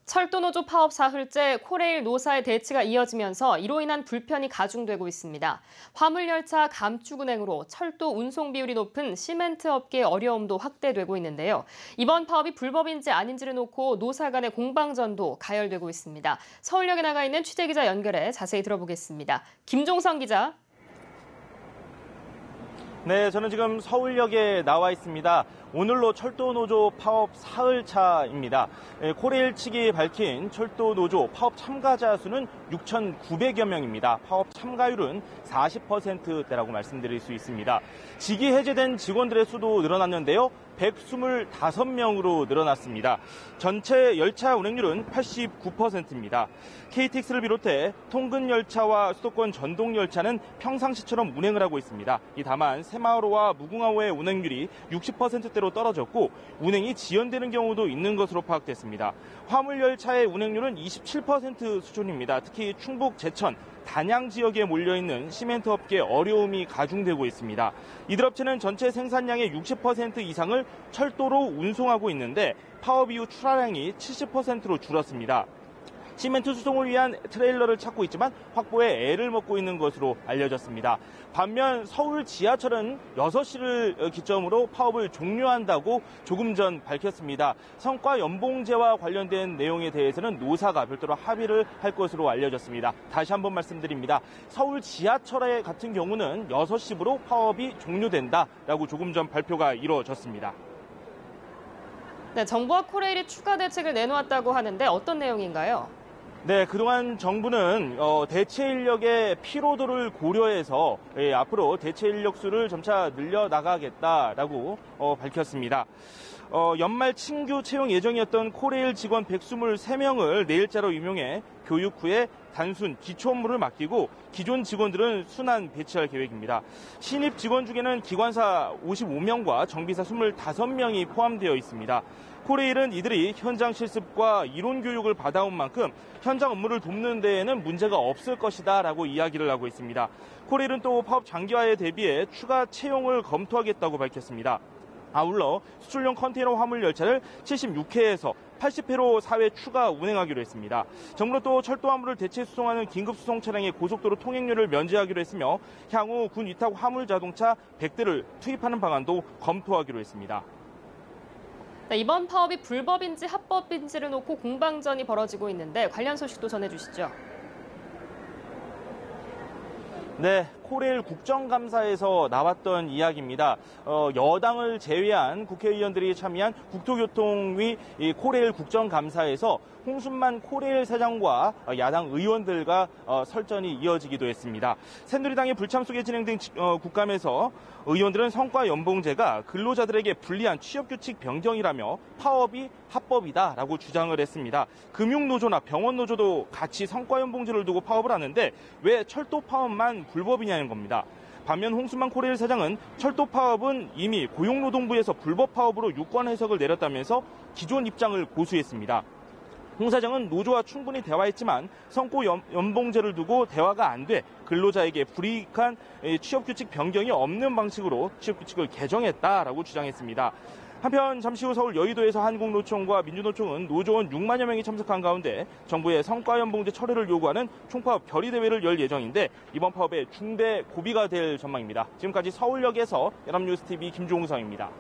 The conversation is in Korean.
철도노조 파업 사흘째 코레일 노사의 대치가 이어지면서 이로 인한 불편이 가중되고 있습니다. 화물열차 감축 운행으로 철도 운송 비율이 높은 시멘트 업계의 어려움도 확대되고 있는데요. 이번 파업이 불법인지 아닌지를 놓고 노사 간의 공방전도 가열되고 있습니다. 서울역에 나가 있는 취재기자 연결해 자세히 들어보겠습니다. 김종성 기자. 네, 저는 지금 서울역에 나와 있습니다. 오늘로 철도노조 파업 사흘차입니다. 코레일 측이 밝힌 철도노조 파업 참가자 수는 6,900여 명입니다. 파업 참가율은 40%대라고 말씀드릴 수 있습니다. 직위 해제된 직원들의 수도 늘어났는데요. 125명으로 늘어났습니다. 전체 열차 운행률은 89%입니다. KTX를 비롯해 통근 열차와 수도권 전동 열차는 평상시처럼 운행을 하고 있습니다. 다만 새마을호와 무궁화호의 운행률이 60%대로 떨어졌고 운행이 지연되는 경우도 있는 것으로 파악됐습니다. 화물 열차의 운행률은 27% 수준입니다. 특히 충북 제천, 단양 지역에 몰려있는 시멘트 업계의 어려움이 가중되고 있습니다. 이들 업체는 전체 생산량의 60% 이상을 철도로 운송하고 있는데 파업 이후 출하량이 70%로 줄었습니다. 시멘트 수송을 위한 트레일러를 찾고 있지만 확보에 애를 먹고 있는 것으로 알려졌습니다. 반면 서울 지하철은 6시를 기점으로 파업을 종료한다고 조금 전 밝혔습니다. 성과 연봉제와 관련된 내용에 대해서는 노사가 별도로 합의를 할 것으로 알려졌습니다. 다시 한번 말씀드립니다. 서울 지하철 같은 경우는 6시부로 파업이 종료된다라고 조금 전 발표가 이루어졌습니다. 네, 정부와 코레일이 추가 대책을 내놓았다고 하는데 어떤 내용인가요? 네, 그동안 정부는 대체 인력의 피로도를 고려해서 앞으로 대체 인력 수를 점차 늘려나가겠다라고 밝혔습니다. 연말 신규 채용 예정이었던 코레일 직원 123명을 내일자로 임용해 교육 후에 단순 기초 업무를 맡기고 기존 직원들은 순환 배치할 계획입니다. 신입 직원 중에는 기관사 55명과 정비사 25명이 포함되어 있습니다. 코레일은 이들이 현장 실습과 이론 교육을 받아온 만큼 현장 업무를 돕는 데에는 문제가 없을 것이다 라고 이야기를 하고 있습니다. 코레일은 또 파업 장기화에 대비해 추가 채용을 검토하겠다고 밝혔습니다. 아울러 수출용 컨테이너 화물 열차를 76회에서 80회로 4회 추가 운행하기로 했습니다. 정부는 또 철도 화물을 대체 수송하는 긴급 수송 차량의 고속도로 통행료를 면제하기로 했으며 향후 군 위탁 화물 자동차 100대를 투입하는 방안도 검토하기로 했습니다. 네, 이번 파업이 불법인지 합법인지를 놓고 공방전이 벌어지고 있는데 관련 소식도 전해주시죠. 네, 코레일 국정감사에서 나왔던 이야기입니다. 여당을 제외한 국회의원들이 참여한 국토교통위 코레일 국정감사에서 홍순만 코레일 사장과 야당 의원들과 설전이 이어지기도 했습니다. 새누리당의 불참 속에 진행된 국감에서 의원들은 성과 연봉제가 근로자들에게 불리한 취업규칙 변경이라며 파업이 합법이다라고 주장을 했습니다. 금융노조나 병원노조도 같이 성과 연봉제를 두고 파업을 하는데 왜 철도 파업만 불법이냐는 겁니다. 반면 홍순만 코레일 사장은 철도 파업은 이미 고용노동부에서 불법 파업으로 유권 해석을 내렸다면서 기존 입장을 고수했습니다. 홍 사장은 노조와 충분히 대화했지만 성과 연봉제를 두고 대화가 안 돼 근로자에게 불이익한 취업규칙 변경이 없는 방식으로 취업규칙을 개정했다라고 주장했습니다. 한편 잠시 후 서울 여의도에서 한국노총과 민주노총은 노조원 6만여 명이 참석한 가운데 정부의 성과연봉제 철회를 요구하는 총파업 결의대회를 열 예정인데 이번 파업의 중대 고비가 될 전망입니다. 지금까지 서울역에서 연합뉴스TV 김종성입니다.